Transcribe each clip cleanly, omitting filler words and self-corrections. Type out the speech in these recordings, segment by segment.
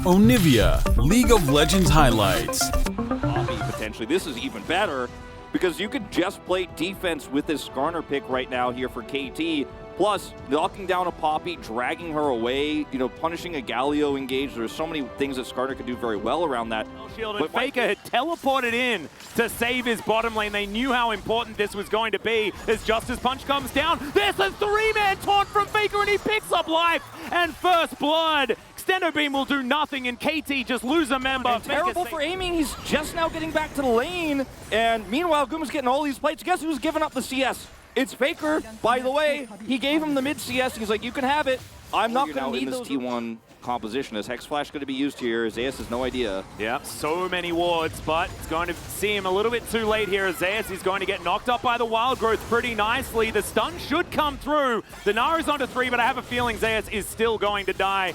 Onivia, League of Legends highlights. Poppy, potentially. This is even better because you could just play defense with this Skarner pick right now here for KT. Plus, knocking down a Poppy, dragging her away, punishing a Galio engage. There's so many things that Skarner could do very well around that. Shield and Faker had teleported in to save his bottom lane. They knew how important this was going to be. As Justice Punch comes down, there's a three-man taunt from Faker and he picks up life and first blood. Extendo Beam will do nothing and KT just lose a member. And terrible for aiming. He's just now getting back to the lane. And meanwhile, Guma's getting all these plates. Guess who's giving up the CS? It's Faker, by the way. He gave him the mid CS. He's like, you can have it. I'm not going to need this T1 composition. Is Hex Flash going to be used here? Zeus has no idea. Yeah, so many wards, but it's going to see him a little bit too late here. Zeus is going to get knocked up by the Wild Growth pretty nicely. The stun should come through. The Nara's onto 3, but I have a feeling Zeus is still going to die,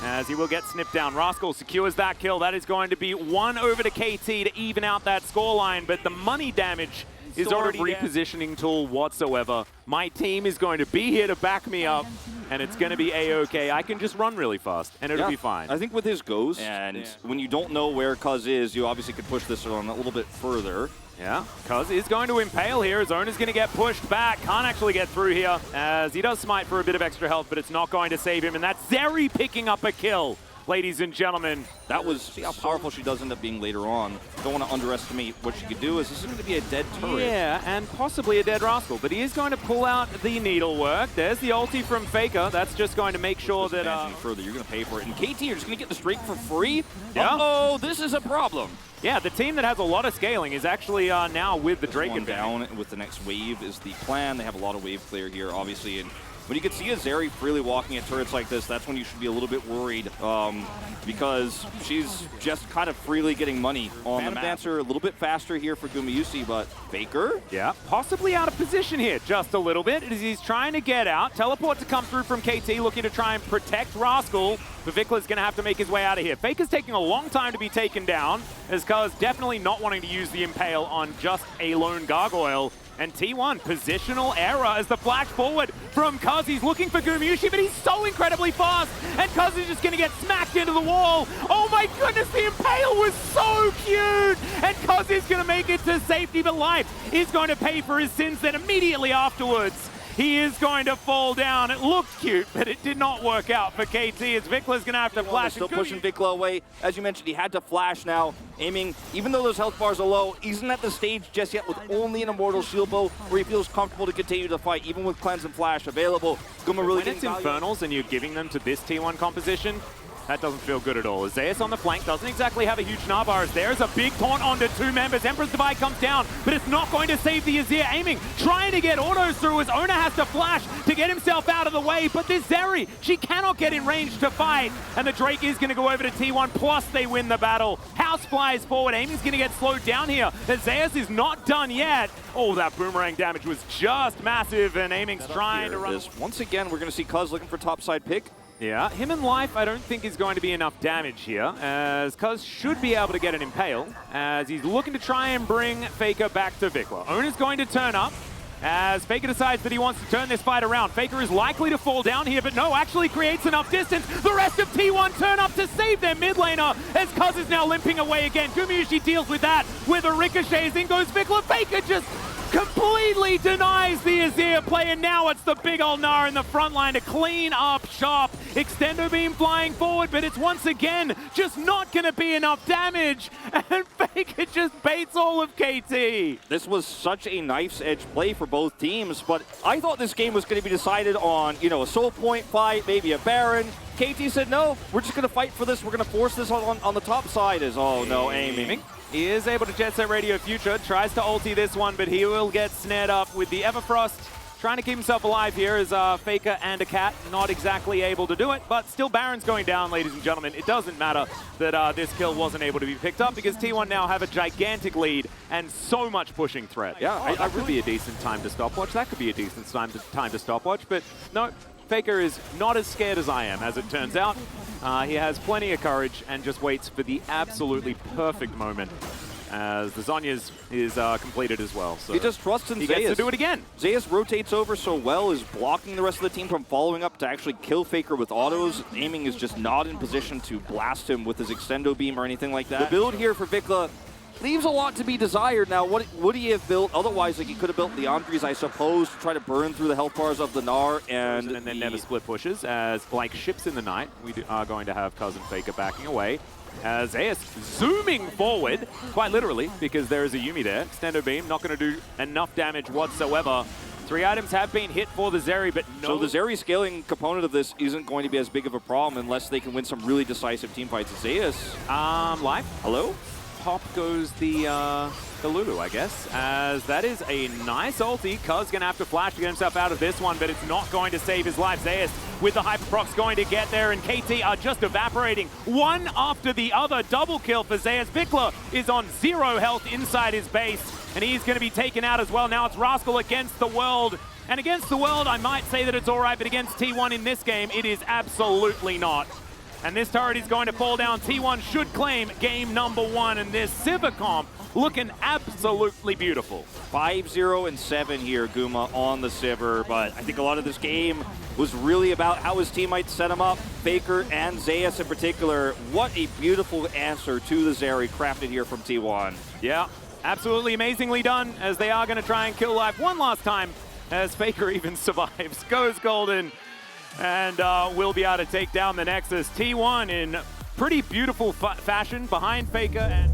as he will get snipped down. Rascal secures that kill. That is going to be 1 over to KT to even out that scoreline, but the money damage is already a repositioning tool whatsoever. My team is going to be here to back me up, and it's going to be A-OK. I can just run really fast, and it'll be fine. I think with his Ghost, and when you don't know where Cuz is, you obviously could push this on a little bit further. Yeah, Cuz is going to impale here. His own is going to get pushed back. Can't actually get through here, as he does smite for a bit of extra health, but it's not going to save him, and that's Zeri picking up a kill. Ladies and gentlemen, that was, see how powerful she does end up being later on. Don't want to underestimate what she could do. This is going to be a dead turret. Yeah, and possibly a dead Rascal, but he is going to pull out the needlework. There's the ulti from Faker. That's just going to make sure that further, you're going to pay for it. And KT, you're just going to get the streak for free? Yeah. Uh-oh, this is a problem. Yeah, the team that has a lot of scaling is actually now with the Drake advantage. Down with the next wave is the plan. They have a lot of wave clear here, obviously, and when you can see a Zeri freely walking at turrets like this, that's when you should be a little bit worried, because she's just kind of freely getting money on the map. Dancer a little bit faster here for Gumayusi, but Faker? Yeah, possibly out of position here just a little bit as he's trying to get out. Teleport to come through from KT, looking to try and protect Rascal, but Vicla's going to have to make his way out of here. Faker's taking a long time to be taken down, as Cuz definitely not wanting to use the Impale on just a lone Gargoyle. And T1, positional error as the flash forward from Cuz. He's looking for Gumayusi, but he's so incredibly fast. And Cuz is just going to get smacked into the wall. Oh my goodness, the Impale was so cute. And Cuz is going to make it to safety, but life is going to pay for his sins then immediately afterwards. He is going to fall down. It looked cute, but it did not work out for KT as Vicla's going to have to flash. Still pushing Vicla away. As you mentioned, he had to flash now, aiming. Even though those health bars are low, he isn't at the stage just yet with only an Immortal Shield Bow where he feels comfortable to continue to fight, even with Cleanse and Flash available. Guma really when it's Infernals and you're giving them to this T1 composition, that doesn't feel good at all. Zeus on the flank doesn't exactly have a huge Nabars. There's a big taunt onto 2 members. Emperor's Divide comes down, but it's not going to save the Azir. Aiming, trying to get autos through. His owner has to flash to get himself out of the way, but this Zeri, she cannot get in range to fight. And the Drake is going to go over to T1, plus they win the battle. House flies forward. Aiming's going to get slowed down here. Zeus is not done yet. Oh, that boomerang damage was just massive, and Aiming's trying to run. Once again, we're going to see Cuz looking for topside pick. Yeah, him and Life I don't think is going to be enough damage here, as Cuz should be able to get an Impale, as he's looking to try and bring Faker back to Vicla. Owner's going to turn up, as Faker decides that he wants to turn this fight around. Faker is likely to fall down here, but no, actually creates enough distance. The rest of T1 turn up to save their mid laner, as Cuz is now limping away again. Gumayusi deals with that, with a ricochets. In goes Vicla. Faker just completely denies the Azir play, and now it's the big old Nara in the front line to clean up shop. Extendo Beam flying forward, but it's once again just not going to be enough damage, and Faker just baits all of KT. This was such a knife's edge play for both teams, but I thought this game was going to be decided on, a soul point fight, maybe a Baron. KT said, no, we're just going to fight for this. We're going to force this on the top side. Oh no, aiming. He is able to Jet Set Radio Future, tries to ulti this one, but he will get snared up with the Everfrost. Trying to keep himself alive here as Faker and a Cat, not exactly able to do it, but still Baron's going down, ladies and gentlemen. It doesn't matter that this kill wasn't able to be picked up because T1 now have a gigantic lead and so much pushing threat. Yeah, that could be a decent time to stopwatch. That could be a decent time to stopwatch, but no, Faker is not as scared as I am, as it turns out. He has plenty of courage and just waits for the absolutely perfect moment as the Zhonya's is completed as well. So he just trusts in he Zeus. gets to do it again. Zeus rotates over so well, is blocking the rest of the team from following up to actually kill Faker with autos. Aiming is just not in position to blast him with his extendo beam or anything like that. The build here for Vikla leaves a lot to be desired. Now, what would he have built? Otherwise, like, he could have built Leandri's, I suppose, to try to burn through the health bars of the Gnar. And then never split pushes, as like ships in the night, we are going to have Cousin Faker backing away. As Zeus zooming forward, quite literally, because there is a Yuumi there. Extendo beam, not going to do enough damage whatsoever. 3 items have been hit for the Zeri, but no. So the Zeri scaling component of this isn't going to be as big of a problem unless they can win some really decisive team fights. Zeus. Live. Hello? Pop goes the Lulu, I guess, as that is a nice ulti. Cuz gonna have to flash to get himself out of this one, but it's not going to save his life. Zeus with the Hyperprox going to get there, and KT are just evaporating one after the other. Double kill for Zeus. Vikla is on 0 health inside his base, and he's gonna be taken out as well. Now it's Rascal against the world. And against the world, I might say that it's all right, but against T1 in this game, it is absolutely not. And this turret is going to fall down. T1 should claim game number 1, and this Sivir comp looking absolutely beautiful. 5-0 and 7 here, Guma, on the Sivir, but I think a lot of this game was really about how his teammates set him up, Faker and Zeus in particular. What a beautiful answer to the Zeri crafted here from T1. Yeah, absolutely amazingly done, as they are going to try and kill Live one last time, as Faker even survives. Goes golden. And we'll be able to take down the Nexus. T1 in pretty beautiful fashion behind Faker. And